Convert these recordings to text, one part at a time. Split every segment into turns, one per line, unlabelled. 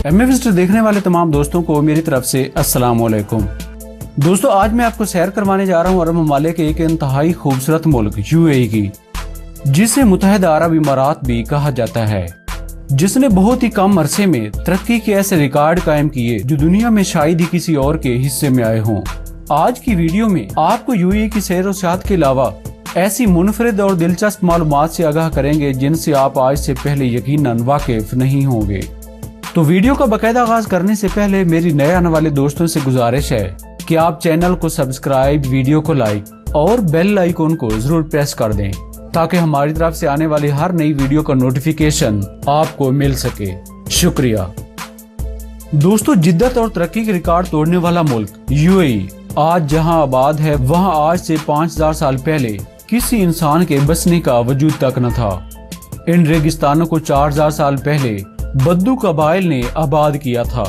MA visitor देखने वाले तमाम दोस्तों को मेरी तरफ से अस्सलाम वालेकुम। दोस्तों, आज मैं आपको सैर करवाने जा रहा हूँ अरब ममालिक के एक इंतहाई खूबसूरत मुल्क यूएई की, जिसे मुत्तहिदा अरब इमारात भी कहा जाता है, जिसने बहुत ही कम अरसे में तरक्की के ऐसे रिकॉर्ड कायम किए जो दुनिया में शायद ही किसी और के हिस्से में आए हों। आज की वीडियो में आपको यूएई की सैर व सियाहत के अलावा ऐसी मुनफरिद और दिलचस्प मालूमात से आगाह करेंगे जिनसे आप आज से पहले यकीनन वाकिफ नहीं होंगे। तो वीडियो का बाकायदा आगाज करने से पहले मेरी नए आने वाले दोस्तों से गुजारिश है कि आप चैनल को सब्सक्राइब, वीडियो को लाइक और बेल आइकन को जरूर प्रेस कर दें ताकि हमारी तरफ से आने वाली हर नई वीडियो का नोटिफिकेशन आपको मिल सके। शुक्रिया। दोस्तों, जिद्दत और तरक्की के रिकॉर्ड तोड़ने वाला मुल्क यूएई आज जहां आबाद है, वहां आज से 5000 साल पहले किसी इंसान के बसने का वजूद तक न था। इन रेगिस्तानों को 4000 साल पहले बद्दू कबाइल ने आबाद किया था।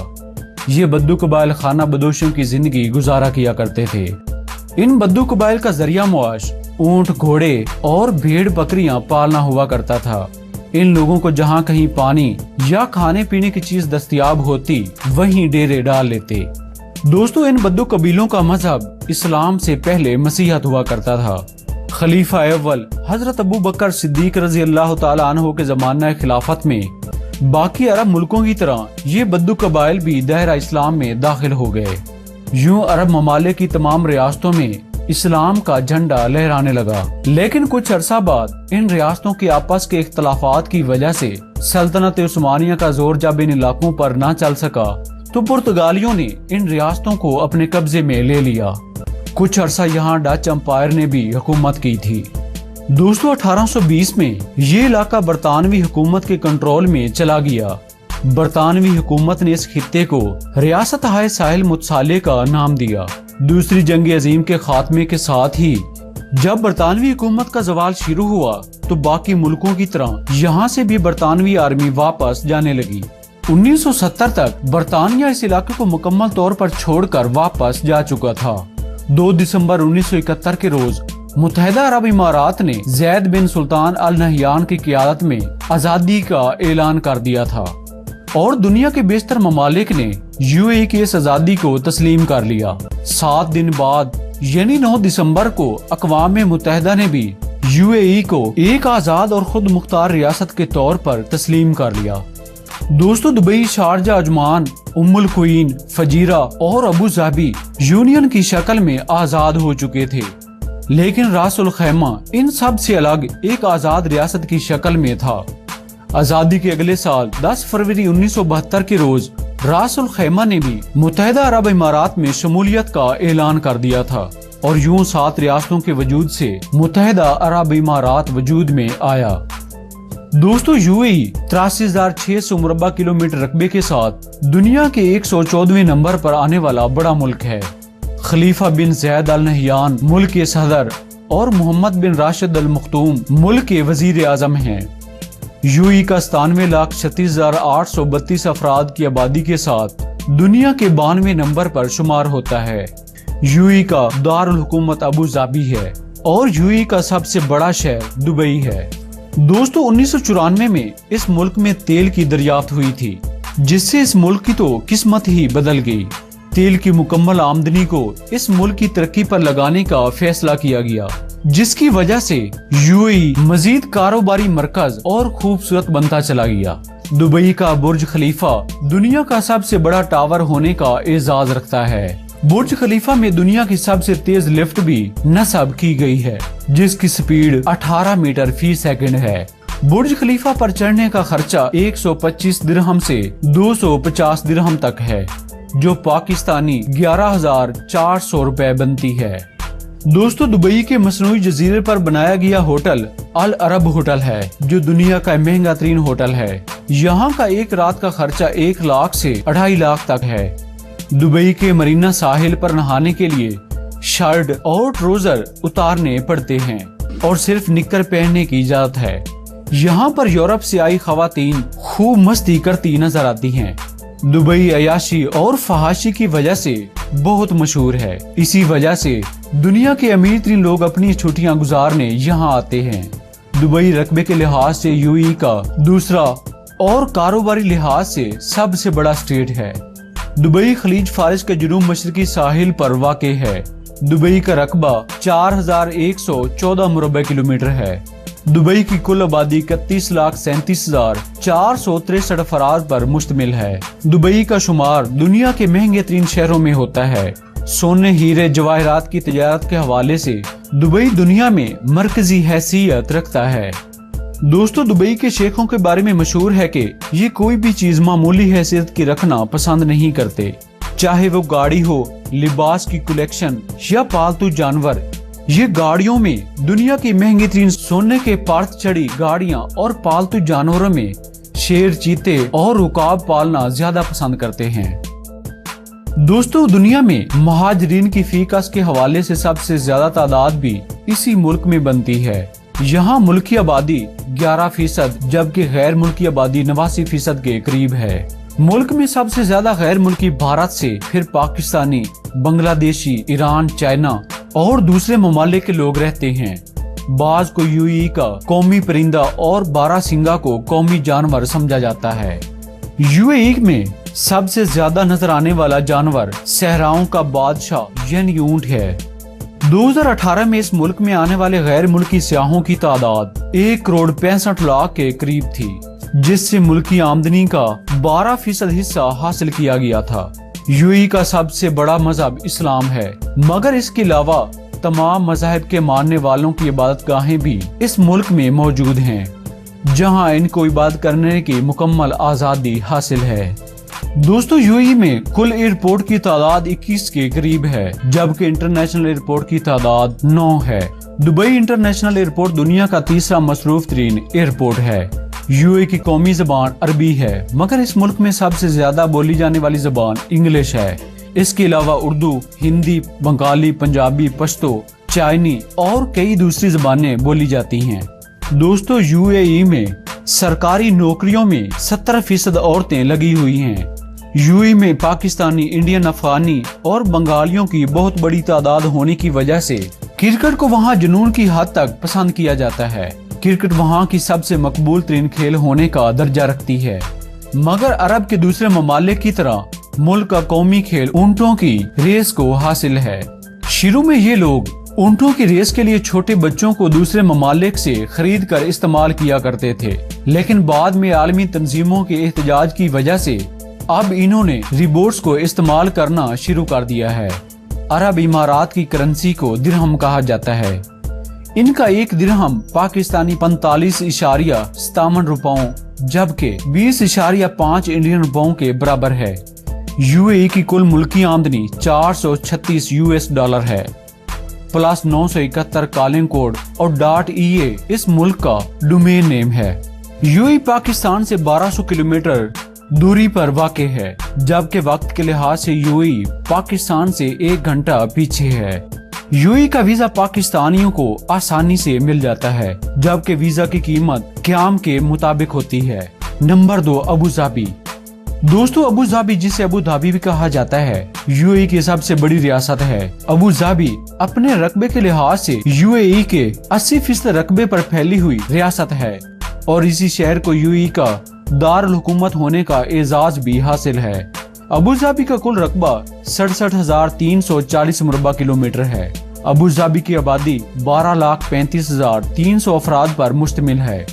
ये बद्दू कबाइल खाना बदोशों की जिंदगी गुजारा किया करते थे। इन बद्दू कबाइल का जरिया मुआश ऊंट, घोड़े और भेड़ बकरियां पालना हुआ करता था। इन लोगों को जहां कहीं पानी या खाने पीने की चीज दस्तयाब होती वहीं डेरे डाल लेते। दोस्तों, इन बद्दू कबीलों का मजहब इस्लाम से पहले मसीहत हुआ करता था। खलीफा अव्वल हजरत अबू बकर सिद्दीक रजी अल्लाह तआला अन्हु के जमाना खिलाफत में बाकी अरब मुल्कों की तरह ये बद्दू कबाइल भी दायरा इस्लाम में दाखिल हो गए। यूं अरब ममालिक की तमाम रियासतों में इस्लाम का झंडा लहराने लगा। लेकिन कुछ अरसा बाद इन रियासतों के आपस के इख्तलाफात की वजह से सल्तनत उस्मानिया का जोर जब इन इलाकों पर न चल सका तो पुर्तगालियों ने इन रियासतों को अपने कब्जे में ले लिया। कुछ अरसा यहाँ डच एम्पायर ने भी हुकूमत की थी। दोस्तों, 1820 में ये इलाका बरतानवी हुकूमत के कंट्रोल में चला गया। बरतानवी हुकूमत ने इस खित्ते को रियासत हाय साहिल मुतसाले का नाम दिया। दूसरी जंग अजीम के खात्मे के साथ ही जब बरतानवी हुकूमत का जवाल शुरू हुआ तो बाकी मुल्कों की तरह यहाँ से भी बरतानवी आर्मी वापस जाने लगी। 1970 तक बरतानिया इस इलाके को मुकम्मल तौर पर छोड़कर वापस जा चुका था। 2 दिसंबर 1971 के रोज मुत्तहिदा अरब इमारात ने जैद बिन सुल्तान अल नहयान की क़ियादत में आजादी का ऐलान कर दिया था और दुनिया के बेशतर ममालिक ने यूएई की इस आजादी को तस्लीम कर लिया। 7 दिन बाद यानी 9 दिसंबर को अक़वाम मुत्तहिदा ने भी यूएई को एक आजाद और खुद मुख्तार रियासत के तौर पर तस्लीम कर लिया। दोस्तों, Dubai, Sharjah, Ajman, Umm al Quwain, Fujairah और अबू धाबी यूनियन की शक्ल में आजाद हो चुके थे, लेकिन रास उल खैमा इन सब से अलग एक आजाद रियासत की शक्ल में था। आजादी के अगले साल 10 फरवरी 1972 के रोज रास उल खैमा ने भी मुत्तहिदा अरब इमारात में शमूलियत का ऐलान कर दिया था और यूं 7 रियासतों के वजूद से मुत्तहिदा अरब इमारात वजूद में आया। दोस्तों, यूएई 83,600 मुरब्बा किलोमीटर रकबे के साथ दुनिया के 114वें नंबर पर आने वाला बड़ा मुल्क है। खलीफा बिन जैद अल नहयान मुल्क के सदर और मोहम्मद बिन राशिद अल मखदूम मुल्क के वजीर आजम हैं। यूएई का 97,36,832 अफराद की आबादी के साथ दुनिया के 92वें नंबर पर शुमार होता है। यूएई का दारुल हुकूमत अबू धाबी है और यूएई का सबसे बड़ा शहर दुबई है। दोस्तों, 1994 में इस मुल्क में तेल की दरियाफ्त हुई थी, जिससे इस मुल्क की तो किस्मत ही बदल गई। तेल की मुकम्मल आमदनी को इस मुल्क की तरक्की पर लगाने का फैसला किया गया, जिसकी वजह से यूएई मजीद कारोबारी मरकज और खूबसूरत बनता चला गया। दुबई का बुर्ज खलीफा दुनिया का सबसे बड़ा टावर होने का एजाज रखता है। बुर्ज खलीफा में दुनिया की सबसे तेज लिफ्ट भी नस्ब की गई है, जिसकी स्पीड 18 मीटर फी सेकंड है। बुर्ज खलीफा पर चढ़ने का खर्चा 125 दिरहम से 250 दिरहम तक है, जो पाकिस्तानी 11,400 रुपए बनती है। दोस्तों, दुबई के मसनूई जजीरे पर बनाया गया होटल अल अरब होटल है, जो दुनिया का महंगा तरीन होटल है। यहाँ का एक रात का खर्चा 1 लाख से 2.5 लाख तक है। दुबई के मरीना साहिल पर नहाने के लिए शर्ट और ट्राउजर उतारने पड़ते हैं और सिर्फ निक्कर पहनने की इजाजत है। यहाँ पर यूरोप से आई खवातीन खूब मस्ती करती नजर आती हैं। दुबई अयाशी और फहाशी की वजह से बहुत मशहूर है। इसी वजह से दुनिया के अमीर तरीन लोग अपनी छुट्टियां गुजारने यहाँ आते हैं। दुबई रकबे के लिहाज से यूएई का दूसरा और कारोबारी लिहाज से सबसे बड़ा स्टेट है। दुबई खलीज फारिस के जनूब मशरकी साहिल पर वाक़ है। दुबई का रकबा 4114 मुरब्बा किलोमीटर है। दुबई की कुल आबादी 31,37,463 अफराद पर मुश्तमिल है। दुबई का शुमार दुनिया के महंगे तरीन शहरों में होता है। सोने, हीरे, जवाहरात की तजारत के हवाले से दुबई दुनिया में मरकजी हैसियत रखता है। दोस्तों, दुबई के शेखों के बारे में मशहूर है कि ये कोई भी चीज मामूली हैसियत की रखना पसंद नहीं करते, चाहे वो गाड़ी हो, लिबास की कलेक्शन या पालतू जानवर। ये गाड़ियों में दुनिया की महंगी तरीन सोने के पार्थ चढ़ी गाड़ियां और पालतू जानवरों में शेर, चीते और उकाब पालना ज्यादा पसंद करते हैं। दोस्तों, दुनिया में महाजरीन की फीकस के हवाले से सबसे ज्यादा तादाद भी इसी मुल्क में बनती है। यहाँ मुल्की आबादी 11%, जबकि गैर मुल्की आबादी 89% के करीब है। मुल्क में सबसे ज्यादा गैर मुल्की भारत से, फिर पाकिस्तानी, बांग्लादेशी, ईरान, चाइना और दूसरे ममालिक के लोग रहते हैं। बाज को यूएई का कौमी परिंदा और बारहसिंगा को कौमी जानवर समझा जाता है। यूएई में सबसे ज्यादा नजर आने वाला जानवर सहराओं का बादशाह यानी ऊंट है। 2018 में इस मुल्क में आने वाले गैर मुल्की सियाहों की तादाद 1,65,00,000 के करीब थी, जिससे मुल्की आमदनी का 12% हिस्सा हासिल किया गया था। यूएई का सबसे बड़ा मजहब इस्लाम है, मगर इसके अलावा तमाम मजहब के मानने वालों की इबादत गाहें भी इस मुल्क में मौजूद हैं, जहां इनको इबादत करने की मुकम्मल आजादी हासिल है। दोस्तों, यूएई में कुल एयरपोर्ट की तादाद 21 के करीब है, जबकि इंटरनेशनल एयरपोर्ट की तादाद 9 है। दुबई इंटरनेशनल एयरपोर्ट दुनिया का तीसरा मसरूफ तरीन एयरपोर्ट है। यूएई की कौमी जबान अरबी है, मगर इस मुल्क में सबसे ज्यादा बोली जाने वाली जबान इंग्लिश है। इसके अलावा उर्दू, हिंदी, बंगाली, पंजाबी, पश्तो, चाइनी और कई दूसरी जबानें बोली जाती हैं। दोस्तों, यूएई में सरकारी नौकरियों में 70% औरतें लगी हुई हैं। यूएई में पाकिस्तानी, इंडियन, अफगानी और बंगालियों की बहुत बड़ी तादाद होने की वजह से क्रिकेट को वहाँ जुनून की हद तक पसंद किया जाता है। क्रिकेट वहाँ की सबसे मकबूल तरीन खेल होने का दर्जा रखती है, मगर अरब के दूसरे ममालिक की तरह मुल्क का कौमी खेल ऊंटों की रेस को हासिल है। शुरू में ये लोग ऊंटों की रेस के लिए छोटे बच्चों को दूसरे ममालिक से खरीद कर इस्तेमाल किया करते थे, लेकिन बाद में आलमी तंजीमों के एहतजाज की वजह से अब इन्होंने रिबोट्स को इस्तेमाल करना शुरू कर दिया है। अरब इमारात की करेंसी को दिरहम कहा जाता है। इनका एक दिरहम पाकिस्तानी 45.57 रुपयों जबकि 20.5 इंडियन रुपयों के बराबर है। यूएई की कुल मुल्की आमदनी 436 US डॉलर है, प्लस 971 कॉलिंग कोड और .EA इस मुल्क का डोमेन नेम है। यूएई पाकिस्तान से 1200 किलोमीटर दूरी पर वाक़ है, जबकि वक्त के लिहाज से यूएई पाकिस्तान से 1 घंटा पीछे है। यूएई का वीजा पाकिस्तानियों को आसानी से मिल जाता है, जबकि वीजा की कीमत क़याम के मुताबिक होती है। Number 2, Abu Dhabi. दोस्तों, अबू धाबी, जिसे अबू धाबी भी कहा जाता है, यूएई की सबसे बड़ी रियासत है। अबू धाबी अपने रकबे के लिहाज से यूएई के 80% रकबे पर फैली हुई रियासत है और इसी शहर को यूएई का दारुल हुकूमत होने का एजाज भी हासिल है। अबू धाबी का कुल रकबा 67,340 मुरब्बा किलोमीटर है। अबू धाबी की आबादी 12,35,300 अफराद पर मुश्तमिल है।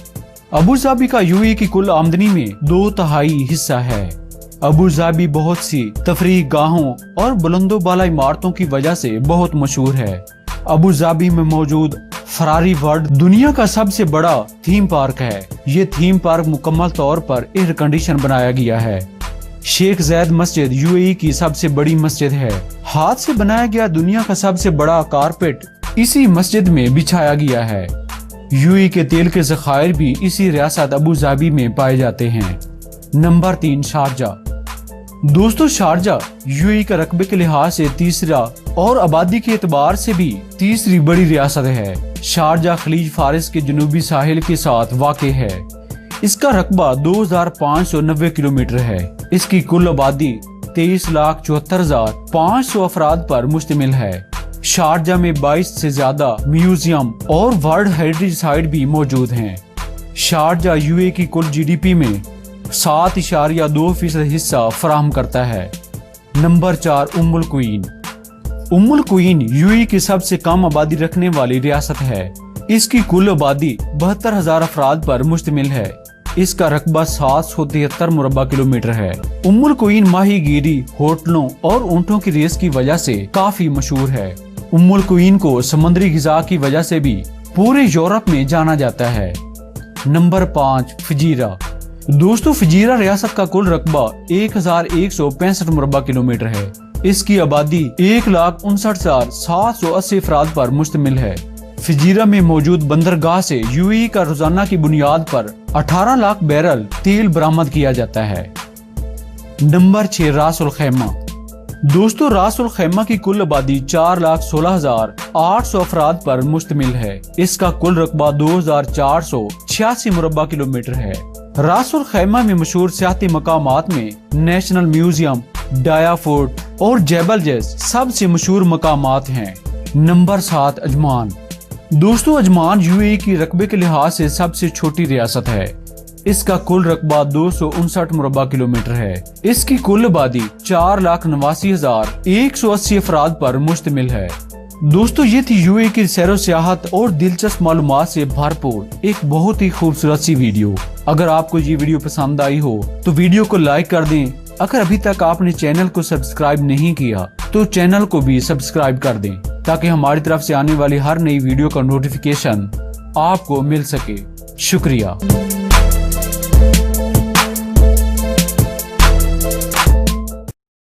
अबू धाबी का यूएई की कुल आमदनी में 2/3 हिस्सा है। अबू धाबी बहुत सी तफरीह गाहों और बुलंदो बाला इमारतों की वजह से बहुत मशहूर है। अबू धाबी में मौजूद फरारी वर्ल्ड दुनिया का सबसे बड़ा थीम पार्क है। ये थीम पार्क मुकम्मल तौर पर एयर कंडीशन बनाया गया है। शेख ज़ैद मस्जिद यूएई की सबसे बड़ी मस्जिद है। हाथ से बनाया गया दुनिया का सबसे बड़ा कारपेट इसी मस्जिद में बिछाया गया है। यूएई के तेल के ज़खायर भी इसी रियासत अबू धाबी में पाए जाते हैं। Number 3, Sharjah. दोस्तों, शारजा यूएई का रकबे के लिहाज से तीसरा और आबादी के एतबार से भी तीसरी बड़ी रियासत है। शारजा खलीज फारिस के जनूबी साहिल के साथ वाक़ है। इसका रकबा 2,590 किलोमीटर है। इसकी कुल आबादी 23,74,500 अफराद पर मुश्तमिल है। शारजा में 22 से ज्यादा म्यूजियम और वर्ल्ड हेरिटेज साइट भी मौजूद हैं। शारजा यूएई की कुल जीडीपी में 7.2% حصہ فراہم کرتا ہے۔ نمبر 4 ام القوین۔ ام القوین UAE کی سب سے کم آبادی رکھنے والی ریاست ہے۔ اس کی کل آبادی 72,000 افراد پر مشتمل ہے۔ اس کا رقبہ 773 مربع کلومیٹر ہے۔ ام القوین ماہی گیری، ہوٹلوں اور اونٹوں کی ریس کی وجہ سے کافی مشہور ہے۔ ام القوین کو سمندری غذا کی وجہ سے بھی پورے یورپ میں جانا جاتا ہے۔ Number 5 Fujairah. دوستو فجیرہ ریاست کا کل رقبہ 1165 مربع کلومیٹر ہے۔ اس کی آبادی 1,59,780 افراد پر مشتمل ہے۔ فجیرہ میں موجود بندرگاہ سے UAE کا روزانہ کی بنیاد پر 18 لاکھ بیرل تیل برآمد کیا جاتا ہے۔ Number 6 Ras Al Khaimah. دوستو راس الخیمہ کی کل آبادی 4,16,800 افراد پر مشتمل ہے۔ اس کا کل رقبہ 2,486 مربع کلومیٹر ہے۔ راس الخیمہ میں مشہور سیاحتی مقامات میں نیشنل میوزیم، ڈایا فورٹ اور جیبل جیز سب سے مشہور مقامات ہیں۔ نمبر 7 عجمان۔ دوستو عجمان UAE کی رقبے کے لحاظ سے سب سے چھوٹی ریاست ہے۔ اس کا کل رقبہ 259 مربع کلومیٹر ہے۔ اس کی کل آبادی 4,89,180 افراد پر مشتمل ہے۔ دوستو یہ تھی UAE کی سیر و سیاحت اور دلچسپ معلومات سے بھرپور ایک بہت ہی خوبصورت سی ویڈیو۔ اگر آپ کو یہ ویڈیو پسند آئی ہو تو ویڈیو کو لائک کر دیں۔ اگر ابھی تک آپ نے چینل کو سبسکرائب نہیں کیا تو چینل کو بھی سبسکرائب کر دیں تاکہ ہماری طرف سے آنے والی ہر نئی ویڈیو کا نوٹیفیکیشن آپ کو مل سکے۔ شکریہ۔